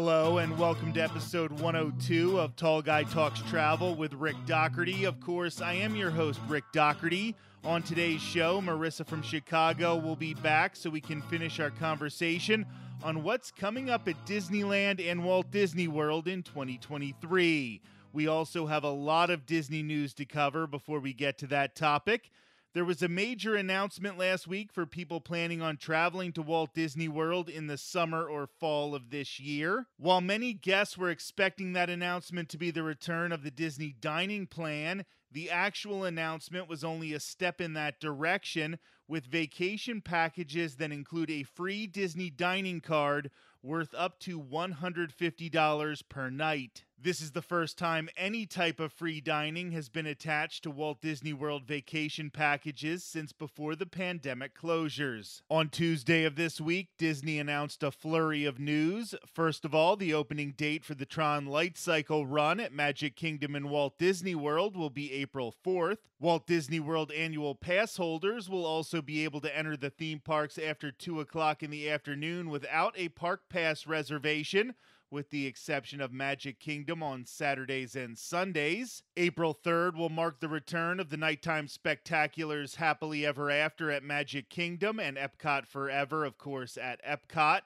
Hello and welcome to episode 102 of Tall Guy Talks Travel with Rick Doherty. Of course, I am your host, Rick Doherty. On today's show, Marisa from Chicago will be back so we can finish our conversation on what's coming up at Disneyland and Walt Disney World in 2023. We also have a lot of Disney news to cover before we get to that topic. There was a major announcement last week for people planning on traveling to Walt Disney World in the summer or fall of this year. While many guests were expecting that announcement to be the return of the Disney dining plan, the actual announcement was only a step in that direction, with vacation packages that include a free Disney dining card worth up to $150 per night. This is the first time any type of free dining has been attached to Walt Disney World vacation packages since before the pandemic closures. On Tuesday of this week, Disney announced a flurry of news. First of all, the opening date for the Tron Light Cycle run at Magic Kingdom and Walt Disney World will be April 4th. Walt Disney World annual pass holders will also be able to enter the theme parks after 2 o'clock in the afternoon without a park pass reservation, with the exception of Magic Kingdom on Saturdays and Sundays. April 3rd will mark the return of the nighttime spectaculars Happily Ever After at Magic Kingdom and Epcot Forever, of course, at Epcot.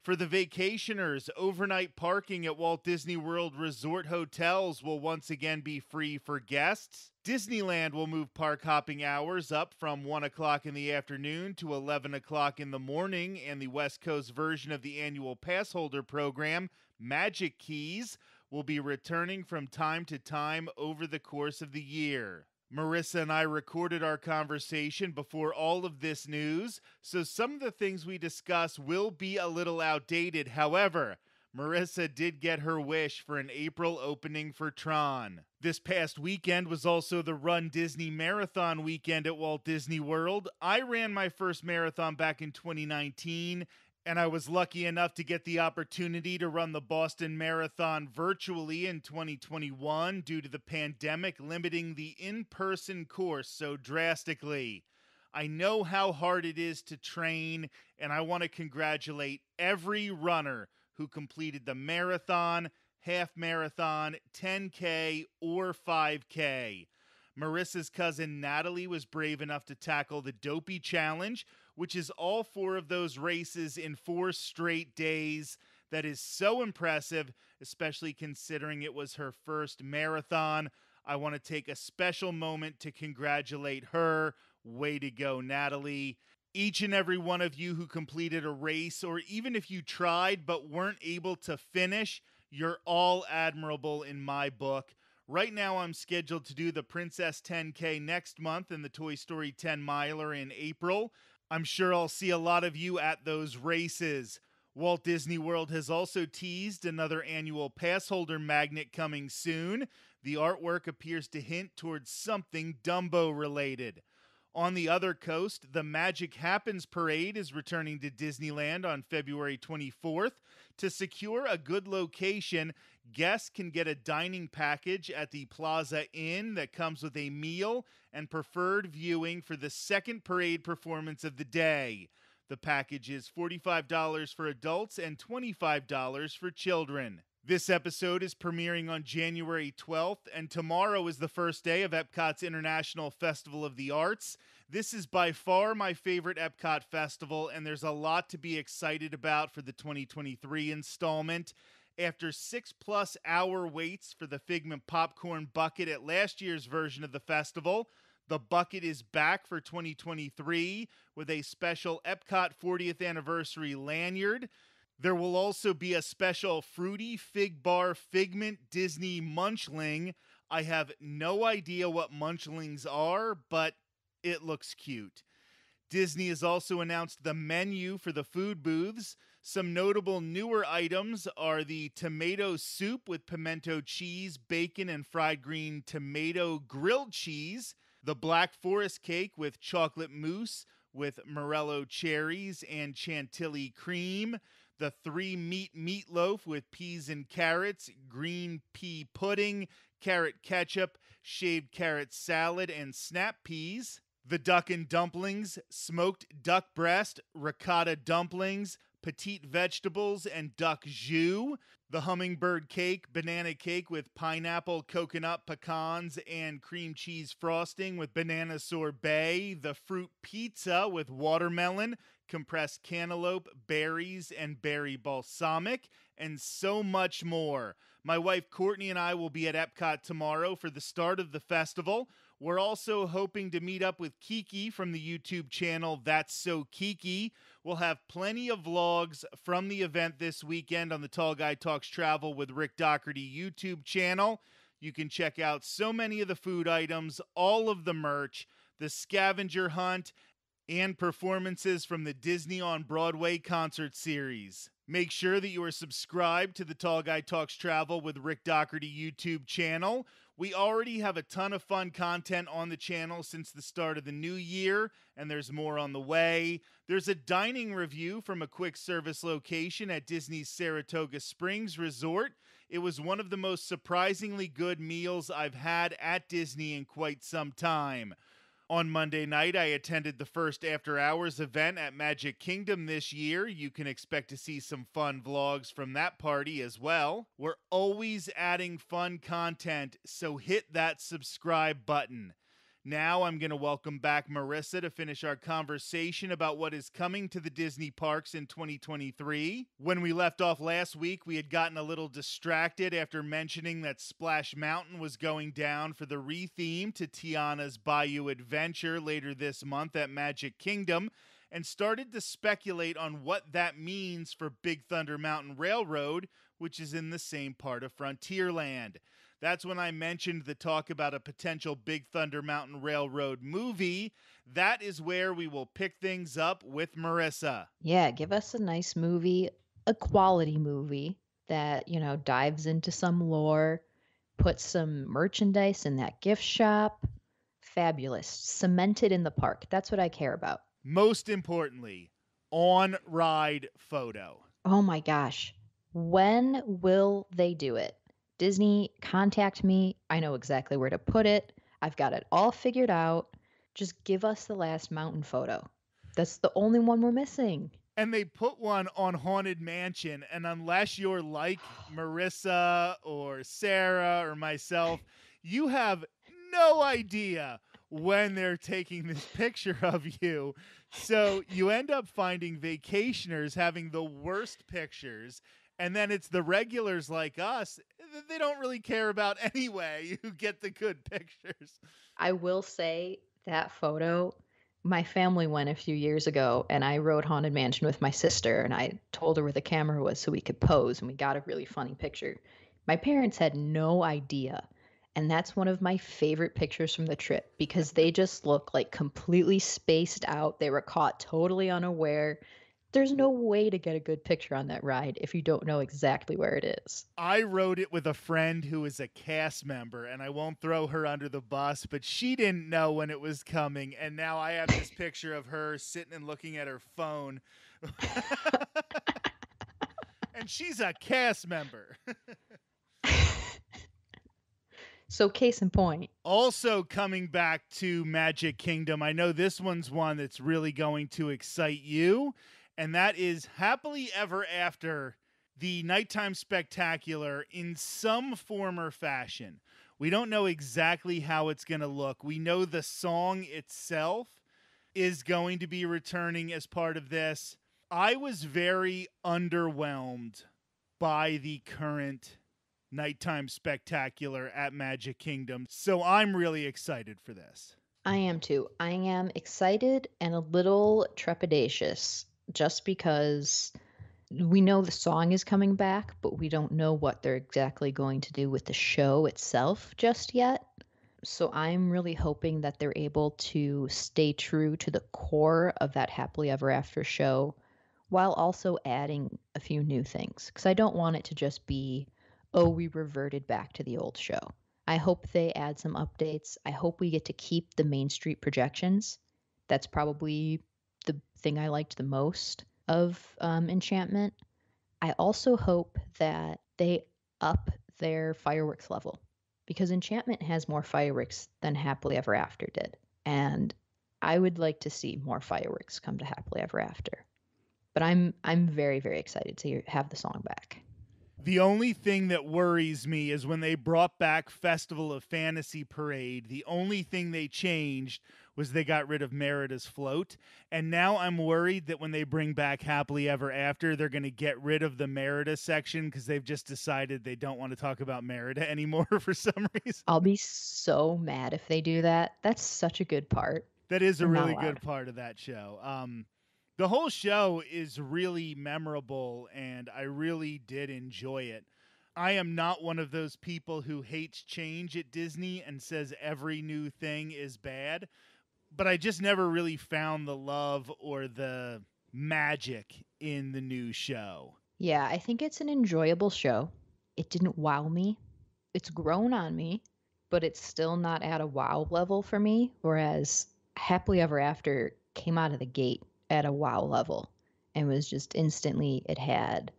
For the vacationers, overnight parking at Walt Disney World Resort hotels will once again be free for guests. Disneyland will move park hopping hours up from 1 o'clock in the afternoon to 11 o'clock in the morning, and the West Coast version of the annual pass holder program, Magic Keys, will be returning from time to time over the course of the year. Marisa and I recorded our conversation before all of this news, so some of the things we discuss will be a little outdated. However, Marisa did get her wish for an April opening for Tron. This past weekend was also the Run Disney Marathon weekend at Walt Disney World. I ran my first marathon back in 2019, and I was lucky enough to get the opportunity to run the Boston Marathon virtually in 2021 due to the pandemic limiting the in-person course so drastically. I know how hard it is to train, and I want to congratulate every runner who completed the marathon, half marathon, 10K, or 5K. Marisa's cousin Natalie was brave enough to tackle the Dopey Challenge, which is all 4 of those races in 4 straight days. That is so impressive, especially considering it was her first marathon. I want to take a special moment to congratulate her. Way to go, Natalie. Each and every one of you who completed a race, or even if you tried but weren't able to finish, you're all admirable in my book. Right now, I'm scheduled to do the Princess 10K next month and the Toy Story 10 Miler in April. I'm sure I'll see a lot of you at those races. Walt Disney World has also teased another annual pass holder magnet coming soon. The artwork appears to hint towards something Dumbo related. On the other coast, the Magic Happens Parade is returning to Disneyland on February 24th. To secure a good location, guests can get a dining package at the Plaza Inn that comes with a meal and preferred viewing for the second parade performance of the day. The package is $45 for adults and $25 for children. This episode is premiering on January 12th, and tomorrow is the first day of Epcot's International Festival of the Arts. This is by far my favorite Epcot festival, and there's a lot to be excited about for the 2023 installment. After 6+ hour waits for the Figment Popcorn Bucket at last year's version of the festival, the bucket is back for 2023 with a special Epcot 40th Anniversary lanyard. There will also be a special Fruity Fig Bar Figment Disney Munchling. I have no idea what Munchlings are, but it looks cute. Disney has also announced the menu for the food booths. Some notable newer items are the tomato soup with pimento cheese, bacon, and fried green tomato grilled cheese, the Black Forest cake with chocolate mousse with Morello cherries and chantilly cream, the 3-meat meatloaf with peas and carrots, green pea pudding, carrot ketchup, shaved carrot salad, and snap peas, the duck and dumplings, smoked duck breast, ricotta dumplings, petite vegetables and duck jus, the hummingbird cake, banana cake with pineapple, coconut, pecans, and cream cheese frosting with banana sorbet, the fruit pizza with watermelon, compressed cantaloupe, berries, and berry balsamic, and so much more. My wife Courtney and I will be at Epcot tomorrow for the start of the festival. We're also hoping to meet up with Kiki from the YouTube channel That's So Kiki. We'll have plenty of vlogs from the event this weekend on the Tall Guy Talks Travel with Rick Doherty YouTube channel. You can check out so many of the food items, all of the merch, the scavenger hunt, and performances from the Disney on Broadway concert series. Make sure that you are subscribed to the Tall Guy Talks Travel with Rick Doherty YouTube channel. We already have a ton of fun content on the channel since the start of the new year, and there's more on the way. There's a dining review from a quick service location at Disney's Saratoga Springs Resort. It was one of the most surprisingly good meals I've had at Disney in quite some time. On Monday night, I attended the first After Hours event at Magic Kingdom this year. You can expect to see some fun vlogs from that party as well. We're always adding fun content, so hit that subscribe button. Now I'm going to welcome back Marisa to finish our conversation about what is coming to the Disney parks in 2023. When we left off last week, we had gotten a little distracted after mentioning that Splash Mountain was going down for the retheme to Tiana's Bayou Adventure later this month at Magic Kingdom, and started to speculate on what that means for Big Thunder Mountain Railroad, which is in the same part of Frontierland. That's when I mentioned the talk about a potential Big Thunder Mountain Railroad movie. That is where we will pick things up with Marisa. Yeah, give us a nice movie, a quality movie that, dives into some lore, puts some merchandise in that gift shop. Fabulous. Cemented in the park. That's what I care about. Most importantly, on-ride photo. Oh my gosh. When will they do it? Disney, contact me. I know exactly where to put it. I've got it all figured out. Just give us the last mountain photo. That's the only one we're missing. And they put one on Haunted Mansion, and unless you're like Marisa or Sarah or myself, you have no idea when they're taking this picture of you. So you end up finding vacationers having the worst pictures, and then it's the regulars like us that they don't really care about anyway who get the good pictures. I will say that photo, my family went a few years ago and I rode Haunted Mansion with my sister and I told her where the camera was so we could pose and we got a really funny picture. My parents had no idea. And that's one of my favorite pictures from the trip because they just look like completely spaced out. They were caught totally unaware. There's no way to get a good picture on that ride if you don't know exactly where it is. I rode it with a friend who is a cast member, and I won't throw her under the bus, but she didn't know when it was coming, and now I have this picture of her sitting and looking at her phone. And she's a cast member. So case in point. Also coming back to Magic Kingdom, I know this one's one that's really going to excite you, and that is Happily Ever After, the nighttime spectacular in some form or fashion. We don't know exactly how it's going to look. We know the song itself is going to be returning as part of this. I was very underwhelmed by the current nighttime spectacular at Magic Kingdom, so I'm really excited for this. I am too. I am excited and a little trepidatious just because we know the song is coming back, but we don't know what they're exactly going to do with the show itself just yet. So I'm really hoping that they're able to stay true to the core of that Happily Ever After show while also adding a few new things. Because I don't want it to just be, oh, we reverted back to the old show. I hope they add some updates. I hope we get to keep the Main Street projections. That's probably the thing I liked the most of Enchantment. I also hope that they up their fireworks level because Enchantment has more fireworks than Happily Ever After did. And I would like to see more fireworks come to Happily Ever After. But I'm very, very excited to have the song back. The only thing that worries me is when they brought back Festival of Fantasy Parade, the only thing they changed was they got rid of Merida's float. And now I'm worried that when they bring back Happily Ever After, they're going to get rid of the Merida section because they've just decided they don't want to talk about Merida anymore for some reason. I'll be so mad if they do that. That's such a good part. That is a They're not really good allowed. part of that show. The whole show is really memorable, and I really did enjoy it. I am not one of those people who hates change at Disney and says every new thing is bad, but I just never really found the love or the magic in the new show. Yeah, I think it's an enjoyable show. It didn't wow me. It's grown on me, but it's still not at a wow level for me. Whereas Happily Ever After came out of the gate at a wow level and was just instantly, it had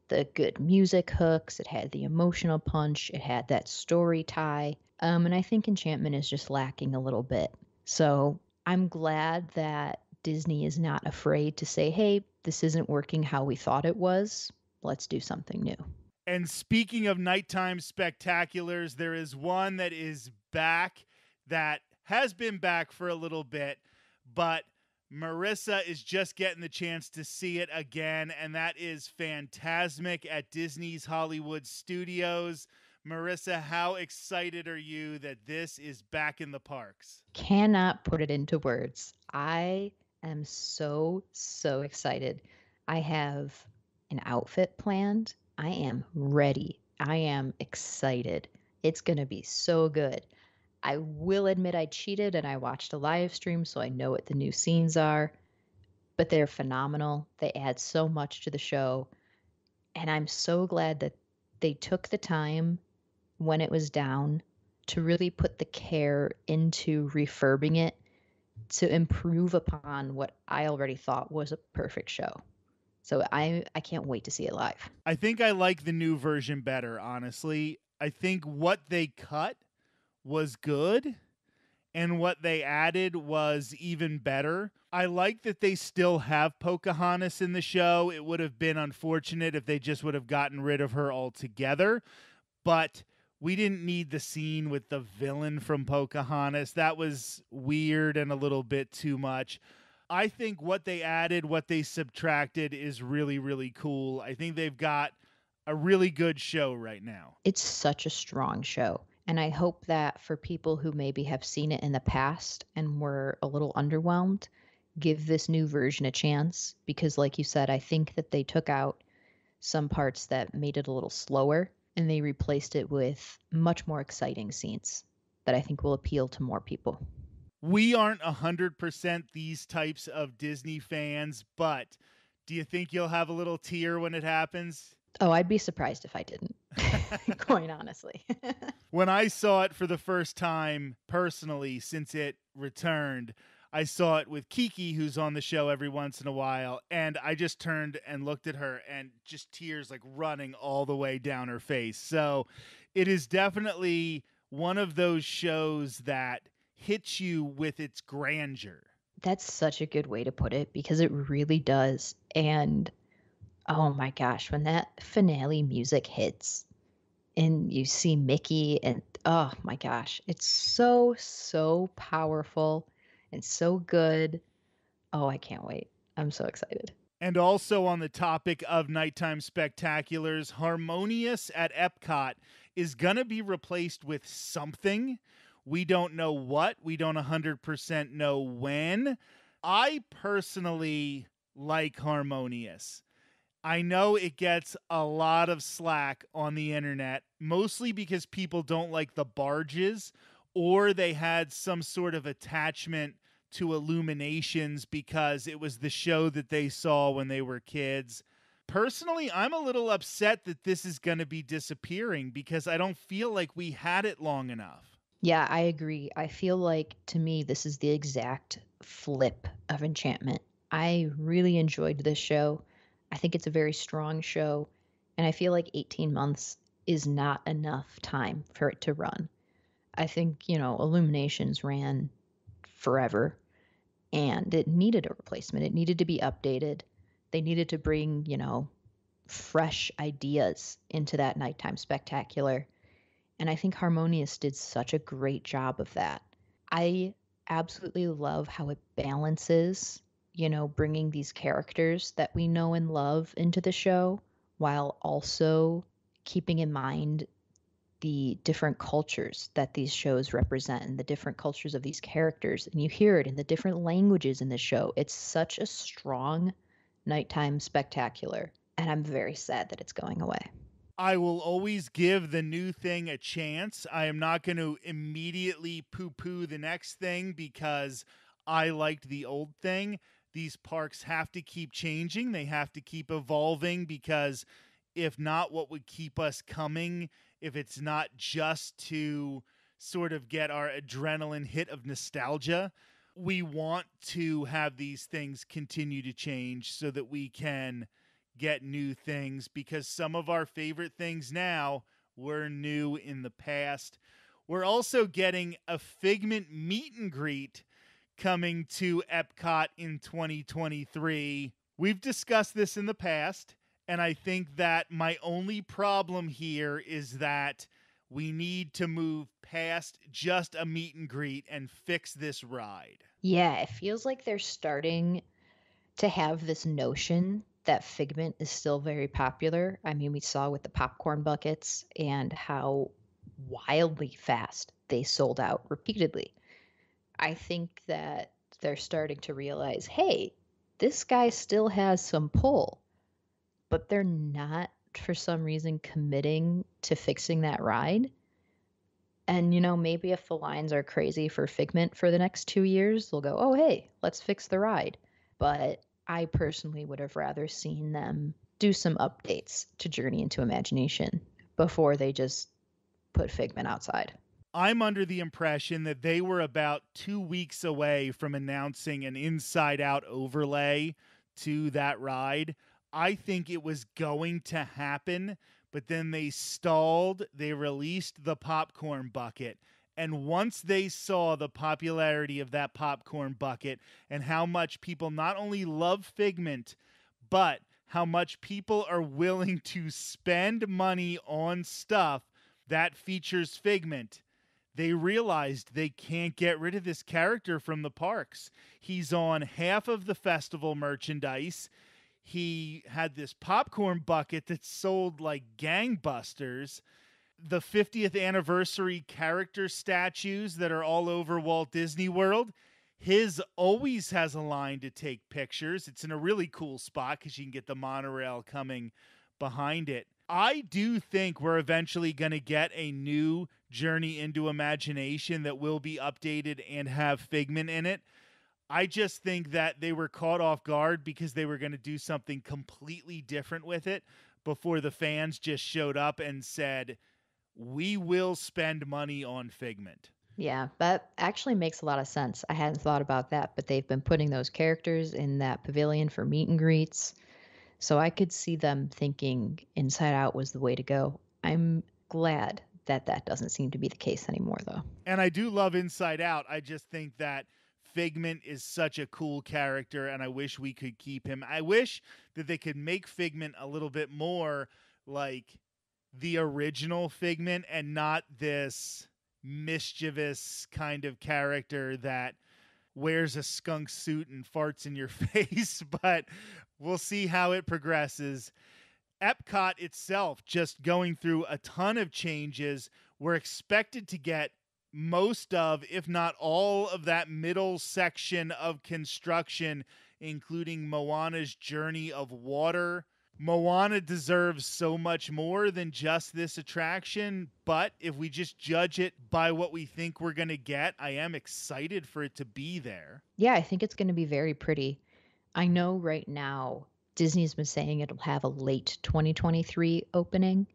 the good music hooks, it had the emotional punch, it had that story tie. And I think Enchantment is just lacking a little bit. So I'm glad that Disney is not afraid to say, hey, this isn't working how we thought it was. Let's do something new. And speaking of nighttime spectaculars, there is one that is back that has been back for a little bit, but Marissa is just getting the chance to see it again, and that is Phantasmic at Disney's Hollywood Studios. Marissa, how excited are you that this is back in the parks? Cannot put it into words. I am so, so excited. I have an outfit planned. I am ready. I am excited. It's going to be so good. I will admit I cheated and I watched a live stream, so I know what the new scenes are, but they're phenomenal. They add so much to the show. And I'm so glad that they took the time when it was down to really put the care into refurbing it to improve upon what I already thought was a perfect show. So I can't wait to see it live. I think I like the new version better, honestly. I think what they cut was good and what they added was even better. I like that they still have Pocahontas in the show. It would have been unfortunate if they just would have gotten rid of her altogether, but we didn't need the scene with the villain from Pocahontas. That was weird and a little bit too much. I think what they added, what they subtracted is really, really cool. I think they've got a really good show right now. It's such a strong show. And I hope that for people who maybe have seen it in the past and were a little underwhelmed, give this new version a chance. Because, like you said, I think that they took out some parts that made it a little slower and they replaced it with much more exciting scenes that I think will appeal to more people. We aren't 100% these types of Disney fans, but do you think you'll have a little tear when it happens? Oh, I'd be surprised if I didn't, quite honestly. When I saw it for the first time personally since it returned, I saw it with Kiki, who's on the show every once in a while, and I just turned and looked at her and just tears like running all the way down her face. So it is definitely one of those shows that hits you with its grandeur. That's such a good way to put it because it really does. And oh my gosh, when that finale music hits and you see Mickey and oh my gosh, it's so, so powerful and so good. Oh, I can't wait. I'm so excited. And also on the topic of nighttime spectaculars, Harmonious at Epcot is going to be replaced with something. We don't know what. We don't 100% know when. I personally like Harmonious. I know it gets a lot of slack on the internet, mostly because people don't like the barges or they had some sort of attachment to Illuminations because it was the show that they saw when they were kids. Personally, I'm a little upset that this is going to be disappearing because I don't feel like we had it long enough. Yeah, I agree. I feel like to me, this is the exact flip of Enchantment. I really enjoyed this show. I think it's a very strong show. And I feel like 18 months is not enough time for it to run. I think, Illuminations ran forever and it needed a replacement. It needed to be updated. They needed to bring, fresh ideas into that nighttime spectacular. And I think Harmonious did such a great job of that. I absolutely love how it balances, bringing these characters that we know and love into the show while also keeping in mind the different cultures that these shows represent and the different cultures of these characters. And you hear it in the different languages in the show. It's such a strong nighttime spectacular. And I'm very sad that it's going away. I will always give the new thing a chance. I am not going to immediately poo poo the next thing because I liked the old thing. These parks have to keep changing, they have to keep evolving because if not, what would keep us coming if it's not just to sort of get our adrenaline hit of nostalgia? We want to have these things continue to change so that we can get new things because some of our favorite things now were new in the past. We're also getting a Figment meet and greet coming to Epcot in 2023. We've discussed this in the past, and I think that my only problem here is that we need to move past just a meet and greet and fix this ride. Yeah, it feels like they're starting to have this notion that Figment is still very popular. I mean, we saw with the popcorn buckets and how wildly fast they sold out repeatedly. I think that they're starting to realize, hey, this guy still has some pull, but they're not for some reason committing to fixing that ride. And, maybe if the lines are crazy for Figment for the next 2 years, they'll go, oh, hey, let's fix the ride. But I personally would have rather seen them do some updates to Journey into Imagination before they just put Figment outside. I'm under the impression that they were about 2 weeks away from announcing an inside out overlay to that ride. I think it was going to happen, but then they stalled. They released the popcorn bucket. And once they saw the popularity of that popcorn bucket and how much people not only love Figment, but how much people are willing to spend money on stuff that features Figment, they realized they can't get rid of this character from the parks. He's on half of the festival merchandise. He had this popcorn bucket that sold like gangbusters. The 50th anniversary character statues that are all over Walt Disney World. His always has a line to take pictures. It's in a really cool spot because you can get the monorail coming behind it. I do think we're eventually going to get a new Journey into Imagination that will be updated and have Figment in it. I just think that they were caught off guard because they were going to do something completely different with it before the fans just showed up and said, we will spend money on Figment. Yeah, that actually makes a lot of sense. I hadn't thought about that, but they've been putting those characters in that pavilion for meet and greets. So I could see them thinking Inside Out was the way to go. I'm glad that that doesn't seem to be the case anymore, though. And I do love Inside Out. I just think that Figment is such a cool character, and I wish we could keep him. I wish that they could make Figment a little bit more like the original Figment and not this mischievous kind of character that wears a skunk suit and farts in your face, but we'll see how it progresses. Epcot itself just going through a ton of changes. We're expected to get most of, if not all of that middle section of construction, including Moana's Journey of Water. Moana deserves so much more than just this attraction, but if we just judge it by what we think we're going to get, I am excited for it to be there. Yeah, I think it's going to be very pretty. I know right now Disney's been saying it'll have a late 2023 opening,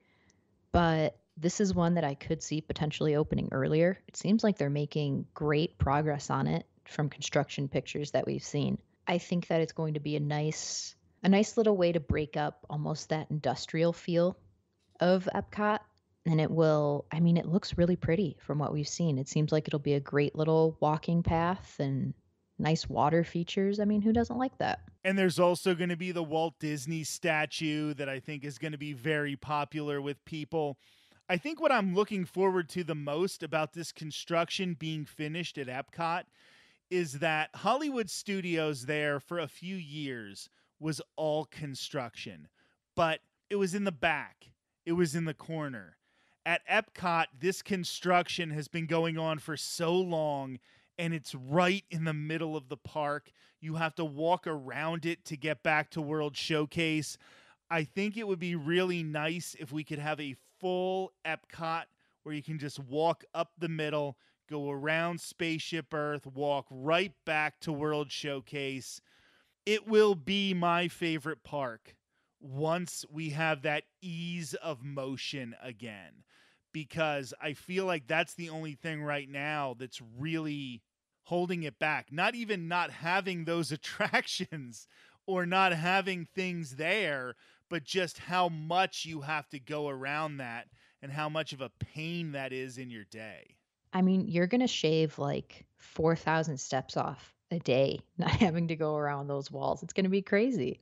but this is one that I could see potentially opening earlier. It seems like they're making great progress on it from construction pictures that we've seen. I think that it's going to be a nice little way to break up almost that industrial feel of Epcot. And it will, I mean, it looks really pretty from what we've seen. It seems like it'll be a great little walking path and nice water features. I mean, who doesn't like that? And there's also going to be the Walt Disney statue that I think is going to be very popular with people. I think what I'm looking forward to the most about this construction being finished at Epcot is that Hollywood Studios there for a few years was all construction, but it was in the back, it was in the corner. At Epcot, this construction has been going on for so long, and it's right in the middle of the park. You have to walk around it to get back to World Showcase. I think it would be really nice if we could have a full Epcot where you can just walk up the middle, go around Spaceship Earth, walk right back to World Showcase. It will be my favorite park once we have that ease of motion again, because I feel like that's the only thing right now that's really holding it back. Not even not having those attractions or not having things there, but just how much you have to go around that and how much of a pain that is in your day. I mean, you're going to shave like 4,000 steps off a day not having to go around those walls. It's going to be crazy.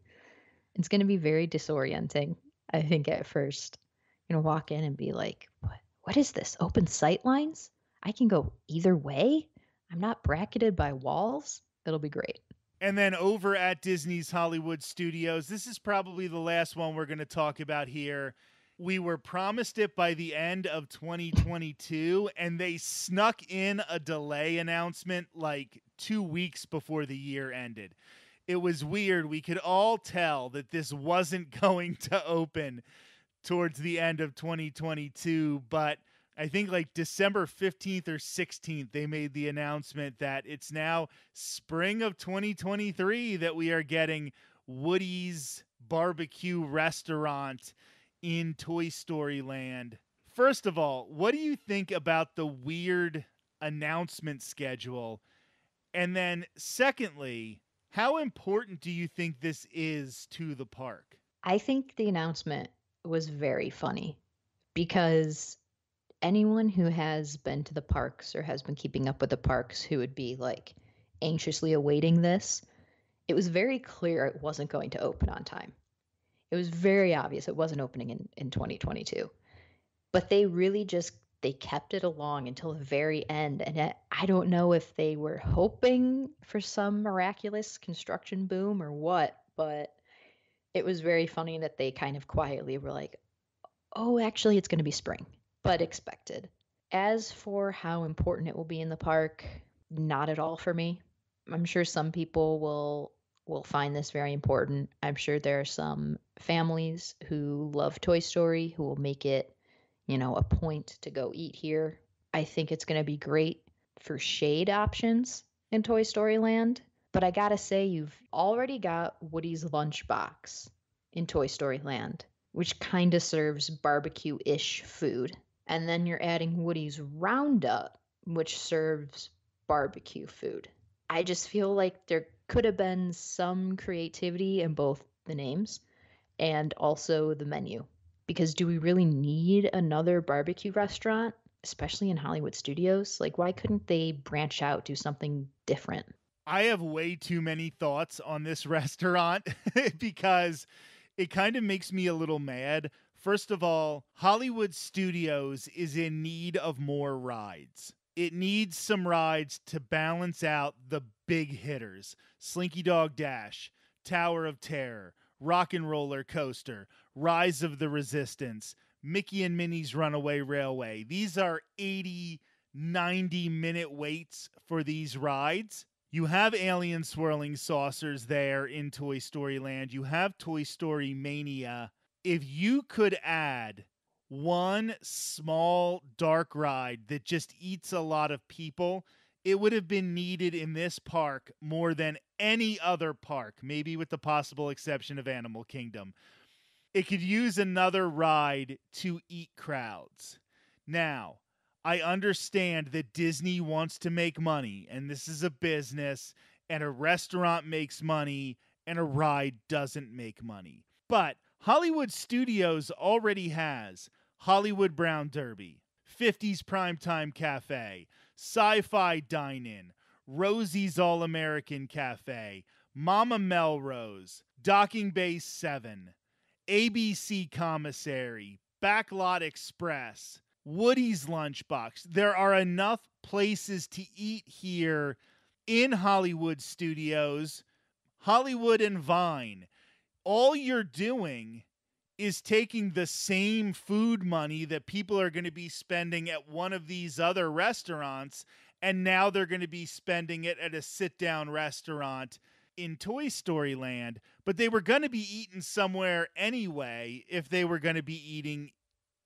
It's going to be very disorienting, I think, at first. Walk in and be like, what is this? Open sight lines? I can go either way? I'm not bracketed by walls? It'll be great. And then over at Disney's Hollywood Studios, this is probably the last one we're going to talk about here. We were promised it by the end of 2022, and they snuck in a delay announcement like 2 weeks before the year ended. It was weird. We could all tell that this wasn't going to open towards the end of 2022, but I think like December 15th or 16th, they made the announcement that it's now spring of 2023 that we are getting Woody's Barbecue Restaurant in Toy Story Land. First of all, what do you think about the weird announcement schedule? And then secondly, how important do you think this is to the park? I think the announcement was very funny because anyone who has been to the parks or has been keeping up with the parks who would be like anxiously awaiting this, it was very clear it wasn't going to open on time. It was very obvious it wasn't opening in 2022. But they really they kept it along until the very end. And I don't know if they were hoping for some miraculous construction boom or what, but it was very funny that they kind of quietly were like, oh, actually, it's going to be spring, but expected. As for how important it will be in the park, not at all for me. I'm sure some people will find this very important. I'm sure there are some families who love Toy Story who will make it, a point to go eat here. I think it's going to be great for shade options in Toy Story Land. But I gotta say, you've already got Woody's Lunchbox in Toy Story Land, which kind of serves barbecue-ish food. And then you're adding Woody's Roundup, which serves barbecue food. I just feel like there could have been some creativity in both the names and also the menu. Because do we really need another barbecue restaurant, especially in Hollywood Studios? Like, why couldn't they branch out, do something different? I have way too many thoughts on this restaurant because it kind of makes me a little mad. First of all, Hollywood Studios is in need of more rides. It needs some rides to balance out the big hitters. Slinky Dog Dash, Tower of Terror, Rock and Roller Coaster, Rise of the Resistance, Mickey and Minnie's Runaway Railway. These are 80, 90-minute waits for these rides. You have Alien Swirling Saucers there in Toy Story Land. You have Toy Story Mania. If you could add one small dark ride that just eats a lot of people, it would have been needed in this park more than any other park, maybe with the possible exception of Animal Kingdom. It could use another ride to eat crowds. Now, I understand that Disney wants to make money, and this is a business, and a restaurant makes money, and a ride doesn't make money. But Hollywood Studios already has Hollywood Brown Derby, 50s Primetime Cafe, Sci-Fi Dine-In, Rosie's All-American Cafe, Mama Melrose, Docking Bay 7, ABC Commissary, Backlot Express, Woody's Lunchbox. There are enough places to eat here in Hollywood Studios, Hollywood and Vine. All you're doing is taking the same food money that people are going to be spending at one of these other restaurants, and now they're going to be spending it at a sit-down restaurant in Toy Story Land. But they were going to be eating somewhere anyway if they were going to be eating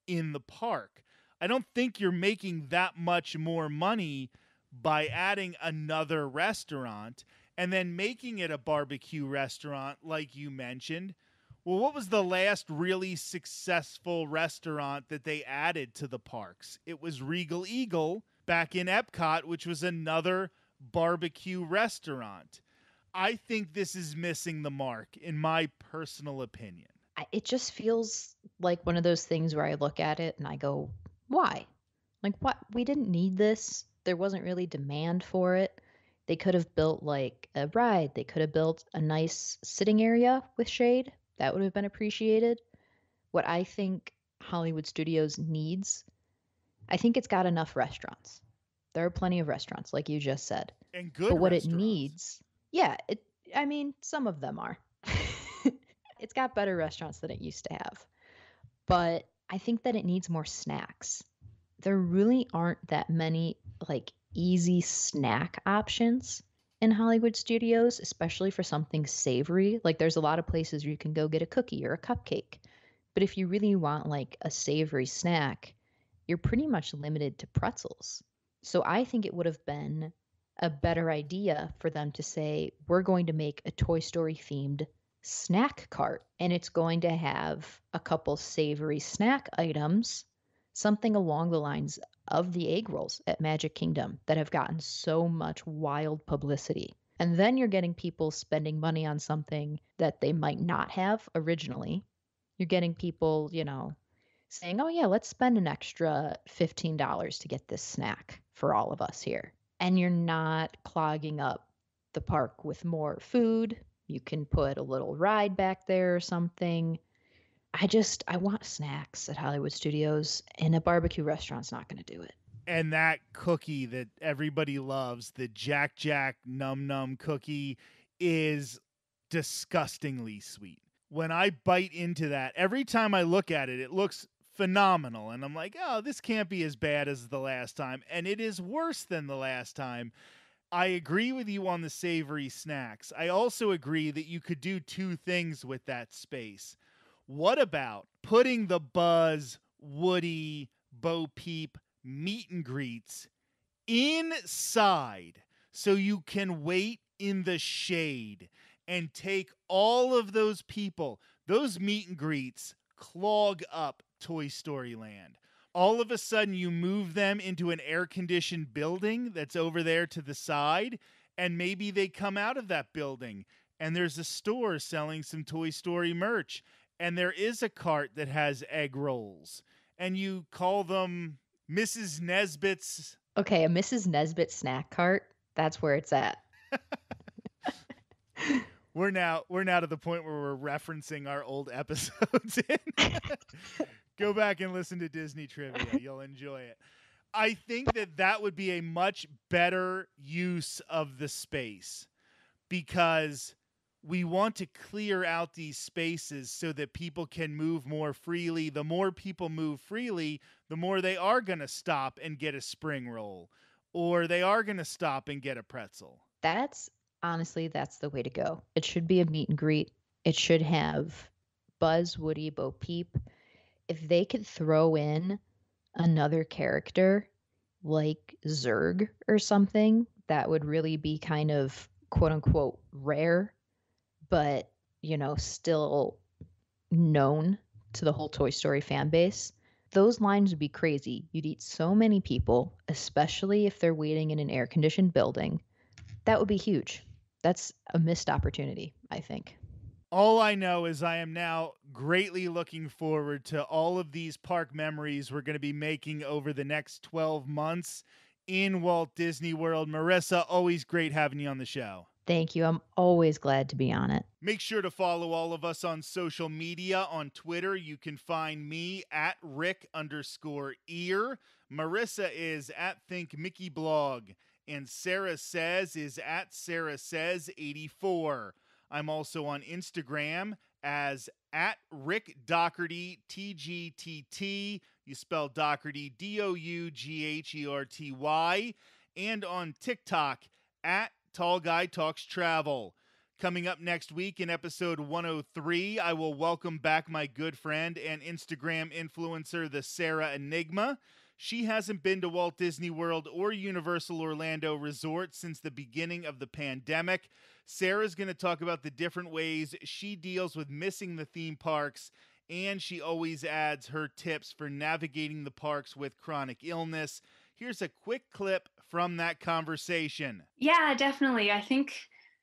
in the park. I don't think you're making that much more money by adding another restaurant and then making it a barbecue restaurant like you mentioned. Well, what was the last really successful restaurant that they added to the parks? It was Regal Eagle back in Epcot, which was another barbecue restaurant. I think this is missing the mark, in my personal opinion. It just feels like one of those things where I look at it and I go, why? Like, what? We didn't need this. There wasn't really demand for it. They could have built like a ride. They could have built a nice sitting area with shade. That would have been appreciated. What I think Hollywood Studios needs, I think it's got enough restaurants. There are plenty of restaurants, like you just said. And good But what it restaurants. needs, yeah, I mean, some of them are. It's got better restaurants than it used to have. But I think that it needs more snacks. There really aren't that many like easy snack options in Hollywood Studios, especially for something savory. Like there's a lot of places where you can go get a cookie or a cupcake. But if you really want like a savory snack, you're pretty much limited to pretzels. So I think it would have been a better idea for them to say, we're going to make a Toy Story themed snack cart, and it's going to have a couple savory snack items, something along the lines of the egg rolls at Magic Kingdom that have gotten so much wild publicity. And then you're getting people spending money on something that they might not have originally. You're getting people, saying, oh, yeah, let's spend an extra $15 to get this snack for all of us here. And you're not clogging up the park with more food. You can put a little ride back there or something. I want snacks at Hollywood Studios, and a barbecue restaurant's not going to do it. And that cookie that everybody loves, the Jack Jack Num Num cookie, is disgustingly sweet. When I bite into that, every time I look at it, it looks phenomenal. And I'm like, oh, this can't be as bad as the last time. And it is worse than the last time. I agree with you on the savory snacks. I also agree that you could do two things with that space. What about putting the Buzz, Woody, Bo Peep meet and greets inside so you can wait in the shade and take all of those people? Those meet and greets clog up Toy Story Land. All of a sudden, you move them into an air-conditioned building that's over there to the side, and maybe they come out of that building, and there's a store selling some Toy Story merch, and there is a cart that has egg rolls, and you call them Mrs. Nesbitt's. Okay, a Mrs. Nesbitt snack cart, that's where it's at. We're now to the point where we're referencing our old episodes in. Go back and listen to Disney Trivia. You'll enjoy it. I think that would be a much better use of the space, because we want to clear out these spaces so that people can move more freely. The more people move freely, the more they are going to stop and get a spring roll, or they are going to stop and get a pretzel. Honestly, that's the way to go. It should be a meet and greet. It should have Buzz, Woody, Bo Peep. If they could throw in another character like Zurg or something, that would really be kind of quote unquote rare, but still known to the whole Toy Story fan base. Those lines would be crazy. You'd eat so many people, especially if they're waiting in an air conditioned building. That would be huge. That's a missed opportunity, I think. All I know is I am now greatly looking forward to all of these park memories we're going to be making over the next 12 months in Walt Disney World. Marisa, always great having you on the show. Thank you. I'm always glad to be on it. Make sure to follow all of us on social media. On Twitter, you can find me at Rick_Ear. Marisa is at ThinkMickeyBlog. And Sarah Says is at Sarah Says 84. I'm also on Instagram as at Rick Dougherty, TGTT. You spell Dougherty, DOUGHERTY. And on TikTok at Tall Guy Talks Travel. Coming up next week in episode 103, I will welcome back my good friend and Instagram influencer, the Sarah Enigma. She hasn't been to Walt Disney World or Universal Orlando Resort since the beginning of the pandemic. Sarah's going to talk about the different ways she deals with missing the theme parks, and she always adds her tips for navigating the parks with chronic illness. Here's a quick clip from that conversation. Yeah, definitely. I think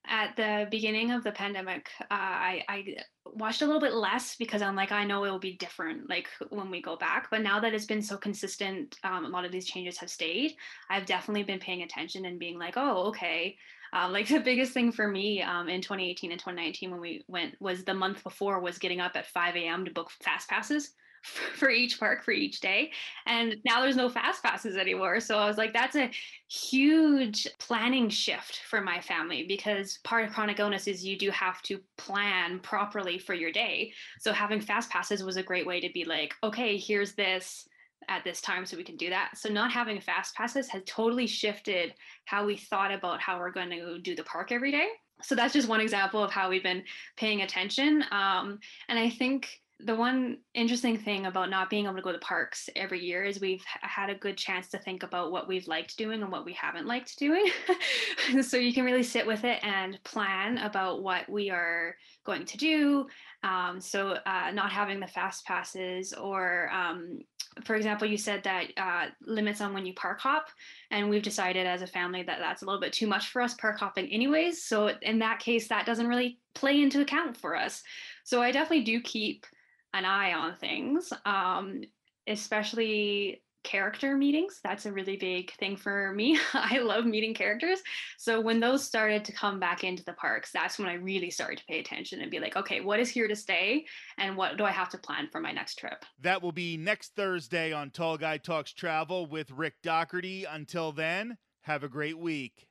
at the beginning of the pandemic, I watched a little bit less because I'm like, I know it will be different like when we go back. But now that it's been so consistent, a lot of these changes have stayed. I've definitely been paying attention and being like, oh, okay. Like the biggest thing for me in 2018 and 2019 when we went was the month before was getting up at 5 a.m. to book fast passes for each park for each day. And now there's no fast passes anymore. So I was like, that's a huge planning shift for my family because part of chronic illness is you do have to plan properly for your day. So having fast passes was a great way to be like, okay, here's this at this time so we can do that. So not having fast passes has totally shifted how we thought about how we're going to do the park every day. So that's just one example of how we've been paying attention. And I think the one interesting thing about not being able to go to parks every year is we've had a good chance to think about what we've liked doing and what we haven't liked doing. So you can really sit with it and plan about what we are going to do. Not having the fast passes or for example, you said that limits on when you park hop, and we've decided as a family that that's a little bit too much for us park hopping anyways. So in that case, that doesn't really play into account for us. So I definitely do keep an eye on things, especially character meetings. That's a really big thing for me. I love meeting characters. So when those started to come back into the parks, that's when I really started to pay attention and be like, okay, what is here to stay and what do I have to plan for my next trip? That will be next Thursday on Tall Guy Talks Travel with Rick Dougherty. Until then, have a great week.